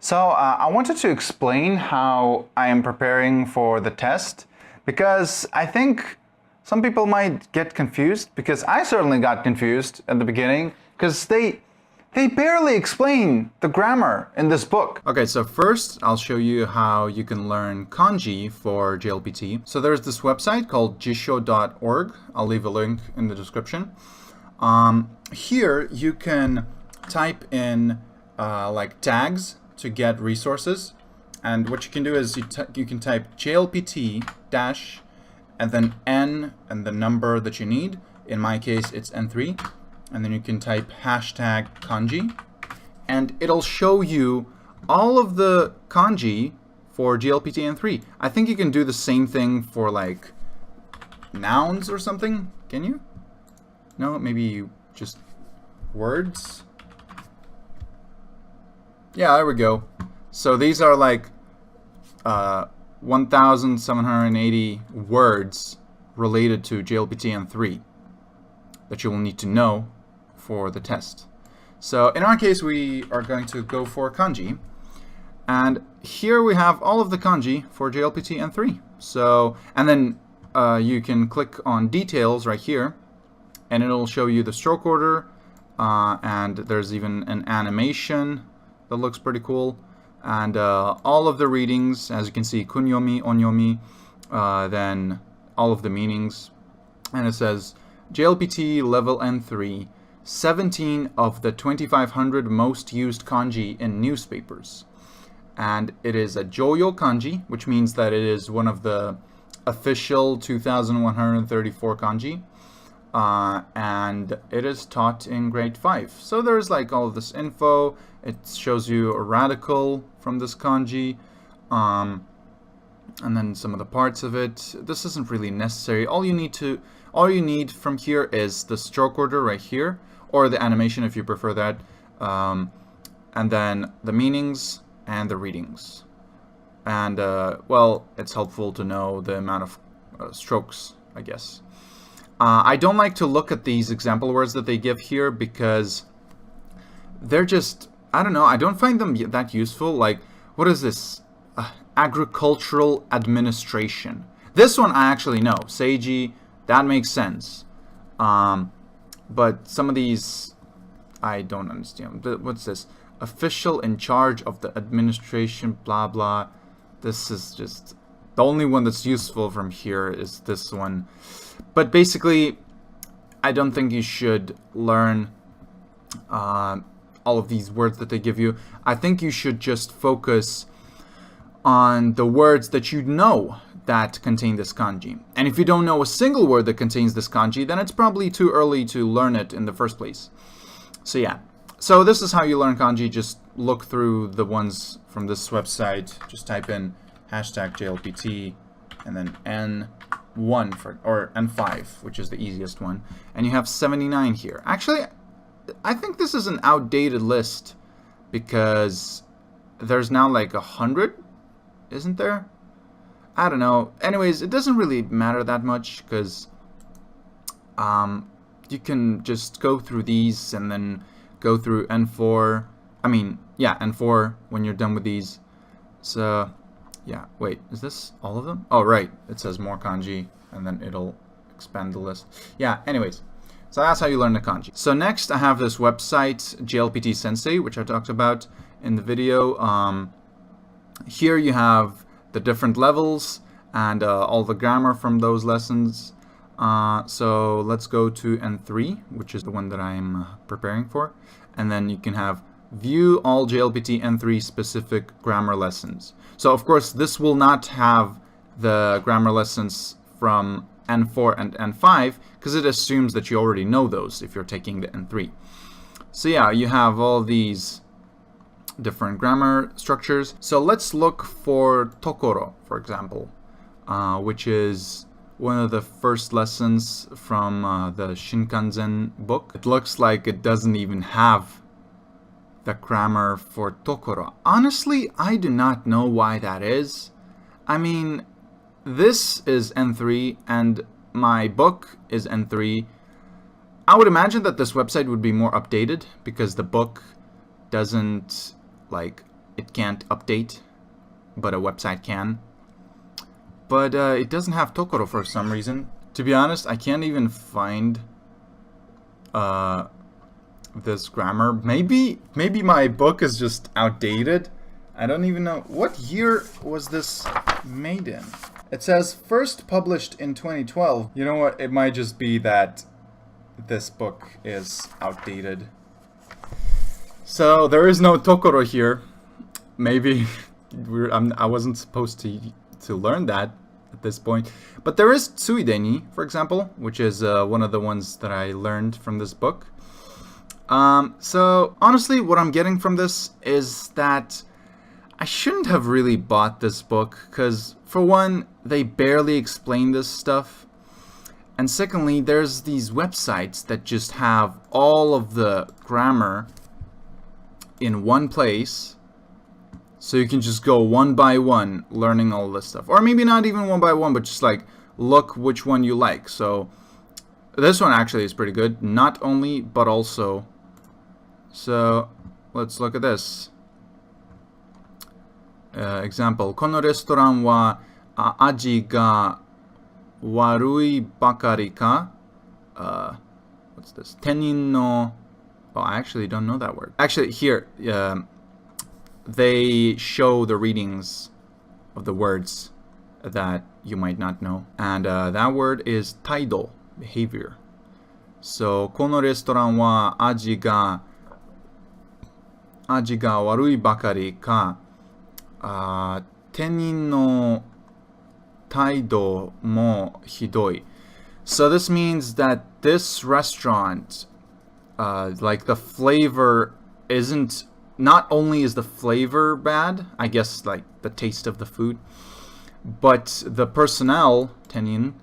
So I wanted to explain how I am preparing for the test because I think some people might get confused, because I certainly got confused at the beginning because they barely explain the grammar in this book. Okay, so first I'll show you how you can learn kanji for JLPT. So there's this website called jisho.org. I'll leave a link in the description. Here you can type in like tags to get resources, and what you can do is you can type JLPT dash and then N and the number that you need. In my case it's N3, and then you can type hashtag kanji, and it'll show you all of the kanji for JLPT N3. I think you can do the same thing for like nouns or something. Can you? No, maybe just words. Yeah, there we go. So these are like 1,780 words related to JLPT N3 that you will need to know for the test. So in our case, we are going to go for kanji. And here we have all of the kanji for JLPT N3. So, and then you can click on details right here, and it'll show you the stroke order, and there's even an animation that looks pretty cool, and all of the readings, as you can see, kunyomi, onyomi, then all of the meanings, and it says JLPT level N3, 17 of the 2,500 most used kanji in newspapers, and it is a Joyo kanji, which means that it is one of the official 2,134 kanji. And it is taught in grade 5. So there's like all of this info. It shows you a radical from this kanji, and then some of the parts of it. This isn't really necessary. All you need from here is the stroke order right here, or the animation if you prefer that, and then the meanings and the readings. And well, it's helpful to know the amount of strokes, I guess. I don't like to look at these example words that they give here because they're just, I don't know, I don't find them that useful. Like, what is this? Agricultural administration. This one I actually know. Seiji, that makes sense. But some of these I don't understand. What's this? Official in charge of the administration, blah, blah. This is just, the only one that's useful from here is this one. But basically, I don't think you should learn all of these words that they give you. I think you should just focus on the words that you know that contain this kanji. And if you don't know a single word that contains this kanji, then it's probably too early to learn it in the first place. So yeah. So this is how you learn kanji. Just look through the ones from this website. Just type in hashtag JLPT and then N1 or N5, which is the easiest one, and you have 79 here. Actually, I think this is an outdated list because there's now like 100, isn't there? I don't know. Anyways, it doesn't really matter that much because you can just go through these and then go through N4. I mean, yeah, N4 when you're done with these. So yeah, wait, is this all of them? Oh, right, it says more kanji, and then it'll expand the list. Yeah, anyways, so that's how you learn the kanji. So next I have this website, JLPT Sensei, which I talked about in the video. Here you have the different levels and all the grammar from those lessons. So let's go to N3, which is the one that I'm preparing for. And then you can have view all JLPT N3 specific grammar lessons. So of course this will not have the grammar lessons from N4 and N5 because it assumes that you already know those if you're taking the N3. So yeah, you have all these different grammar structures. So let's look for tokoro, for example, which is one of the first lessons from the Shinkansen book. It looks like it doesn't even have the grammar for tokoro. Honestly, I do not know why that is. I mean, this is N3 and my book is N3. I would imagine that this website would be more updated because the book doesn't like it can't update, but a website can. But it doesn't have Tokoro for some reason. To be honest, I can't even find this grammar. Maybe my book is just outdated. I don't even know. What year was this made in? It says first published in 2012. You know what? It might just be that this book is outdated. So there is no Tokoro here. Maybe I wasn't supposed to learn that at this point. But there is Tsuideni, for example, which is one of the ones that I learned from this book. So honestly, what I'm getting from this is that I shouldn't have really bought this book, because for one, they barely explain this stuff. And secondly, there's these websites that just have all of the grammar in one place. So you can just go one by one learning all this stuff. Or maybe not even one by one, but just like look which one you like. So this one actually is pretty good. Not only, but also. So let's look at this. Example. このレストランは味が悪いばかりか? What's this? 店員の Oh, I actually don't know that word. Actually, here, they show the readings of the words that you might not know. And that word is taido, behavior. So, このレストランは味が悪いばかりか、店員の態度もひどい. So this means that this restaurant, like the flavor isn't, not only is the flavor bad, I guess like the taste of the food, but the personnel, tenin,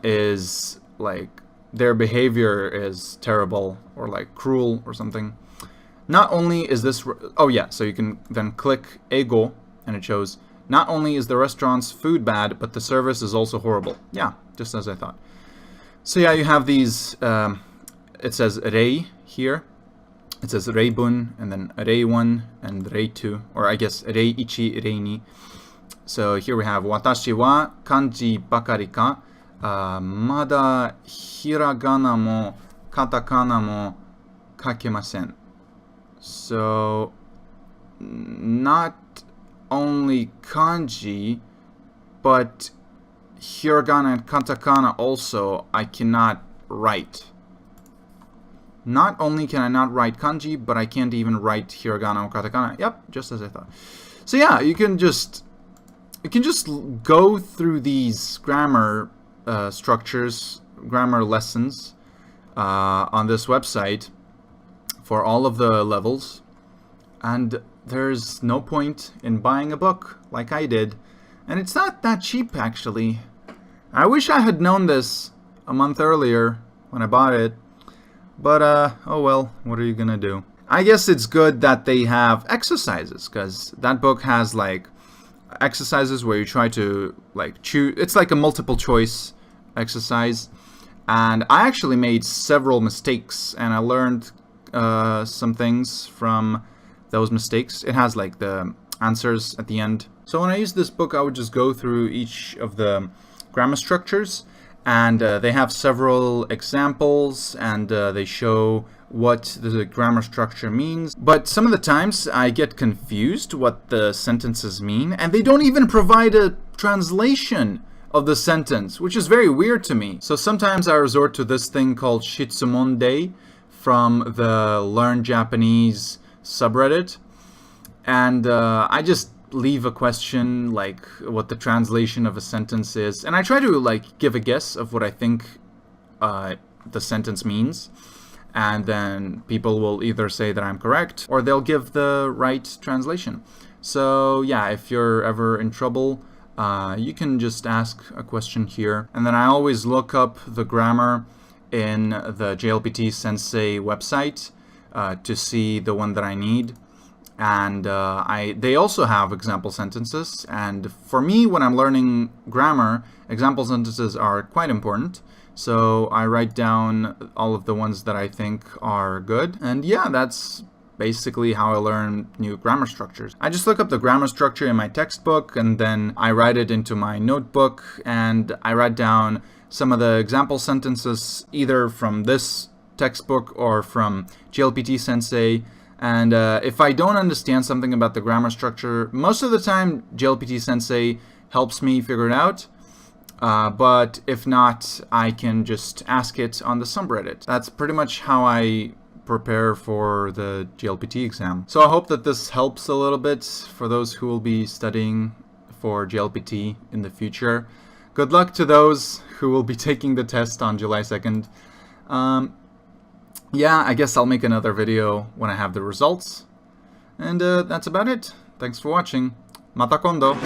is like, their behavior is terrible or like cruel or something. Not only is this, oh yeah, so you can then click ego and it shows, not only is the restaurant's food bad, but the service is also horrible. Yeah, just as I thought. So yeah, you have these, it says rei here. It says reibun, and then rei 1 and rei 2, or I guess rei 1, rei 2. So here we have watashi wa kanji bakari ka, mada hiragana mo katakana mo kakemasen. So not only kanji, but hiragana and katakana also I cannot write. Not only can I not write kanji, but I can't even write hiragana or katakana. Yep, just as I thought. So yeah, you can just go through these grammar structures, grammar lessons on this website for all of the levels, and there's no point in buying a book like I did, and it's not that cheap actually. I wish I had known this a month earlier when I bought it. But, oh well, what are you gonna do? I guess it's good that they have exercises, because that book has, like, exercises where you try to, like, choose. It's like a multiple choice exercise. And I actually made several mistakes, and I learned some things from those mistakes. It has, like, the answers at the end. So when I used this book, I would just go through each of the grammar structures. And they have several examples, and they show what the grammar structure means. But some of the times I get confused what the sentences mean, and they don't even provide a translation of the sentence, which is very weird to me. So sometimes I resort to this thing called Shitsumon from the Learn Japanese subreddit, and I just leave a question like what the translation of a sentence is, and I try to like give a guess of what I think the sentence means, and then people will either say that I'm correct or they'll give the right translation. So yeah, if you're ever in trouble, you can just ask a question here, and then I always look up the grammar in the JLPT Sensei website to see the one that I need. And they also have example sentences, and for me, when I'm learning grammar, example sentences are quite important. So I write down all of the ones that I think are good, and yeah, that's basically how I learn new grammar structures. I just look up the grammar structure in my textbook, and then I write it into my notebook, and I write down some of the example sentences either from this textbook or from JLPT Sensei. And if I don't understand something about the grammar structure, most of the time JLPT Sensei helps me figure it out. But if not, I can just ask it on the subreddit. That's pretty much how I prepare for the JLPT exam. So I hope that this helps a little bit for those who will be studying for JLPT in the future. Good luck to those who will be taking the test on July 2nd. Yeah, I guess I'll make another video when I have the results. And that's about it. Thanks for watching. Mata kondo!